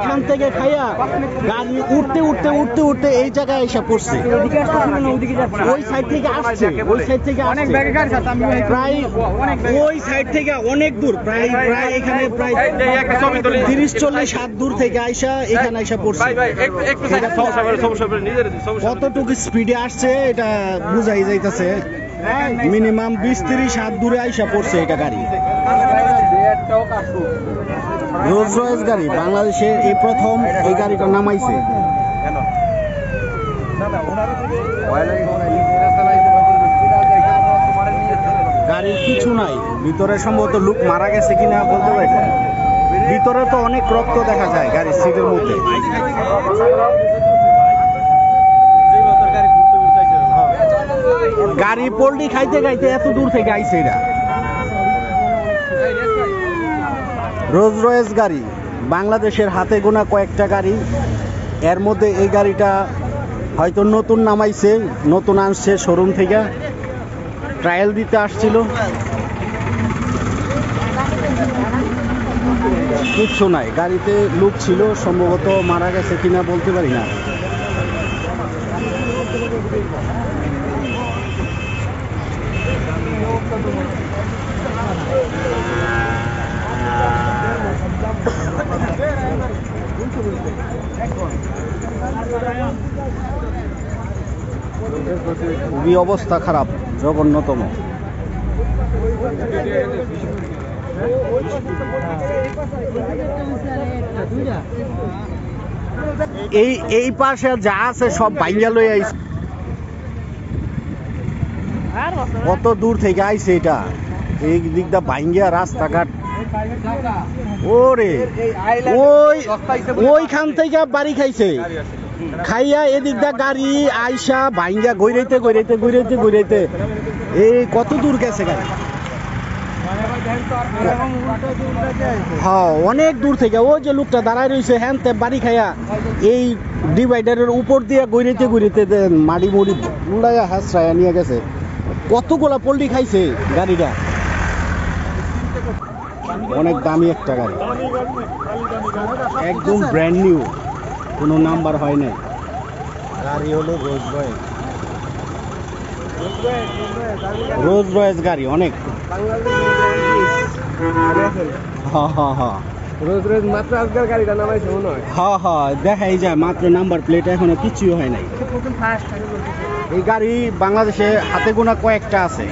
এইখান থেকে খাইয়া গাড়ি উঠতে উঠতে উঠতে উঠতে এই জায়গায় এসে পড়ছে। ওই সাইড থেকে আসছে, ওই সাইড থেকে প্রায় ওই সাইড থেকে অনেক দূর, প্রায় এখানে প্রায় 30-40 হাত দূর থেকে আইসা এখানে আইসা পড়ছে। কতটুকু স্পিডে আসছে এটা বুঝাই যাইতেছে। মিনিমাম 20-30 হাত দূরে আইসা পড়ছে এটা গাড়ি। রোলস রয়েস গাড়ি বাংলাদেশে এই প্রথম এই গাড়িটা নামাইছে। গাড়ির কিছু নাই, ভিতরে সম্ভবত লোক মারা গেছে কিনা বলতে পারি না। ভিতরে তো অনেক রক্ত দেখা যায় গাড়ির সিটের মধ্যে। গাড়ি পোল্ট্রি খাইতে খাইতে এত দূর থেকে আইছে এটা। রোলস রয়েস গাড়ি বাংলাদেশের হাতে গোনা কয়েকটা গাড়ি, এর মধ্যে এই গাড়িটা হয়তো নতুন নামাইছে, নতুন আনছে শোরুম থেকে, ট্রায়াল দিতে আসছিল। কিচ্ছু নাই, গাড়িতে লোক ছিল, সম্ভবত মারা গেছে কিনা বলতে পারি না। খুবই অবস্থা খারাপ, জঘন্যতম। এই পাশে যা আছে সব ভাইয়া লই আইছে। কত দূর থেকে আইছে এটা, এই দিকটা ভাঙ্গিয়া রাস্তাঘাট। ওরে ওইখান থেকে বাড়ি খাইছে, খাইয়া এদিকটা গাড়ি আইসা ভাঙ্গিয়া গইরাইতে গইরাইতে গইরাইতে গইরাইতে এই কত দূর গেছে গাড়ি। হ্যাঁ, অনেক দূর থেকে। ওই যে লোকটা দাঁড়ায় রয়েছে হ্যাঁ বাড়ি খাইয়া এই ডিভাইডারের উপর দিয়ে গইরাইতে গইরাইতে মাড়ি মুড়ি উড়াইয়া হাসরাইয়া নিয়ে গেছে। কতগুলা পোল্ট্রি খাইছে গাড়িটা। অনেক দামি একটা গাড়ি, একদম ব্র্যান্ড নিউ, কোনো নাম্বার হয় না। গাড়ি হলো রোলস রয়েস। রোলস রয়েস গাড়ি অনেক। মাত্র আজকাল গাড়িটা নামাইছে মনে হয়। দেখাই যায় মাত্র নাম্বার প্লেট, এখনো কিছুই হয় নাই। এই গাড়ি বাংলাদেশে হাতে গোনা কয়েকটা আছে।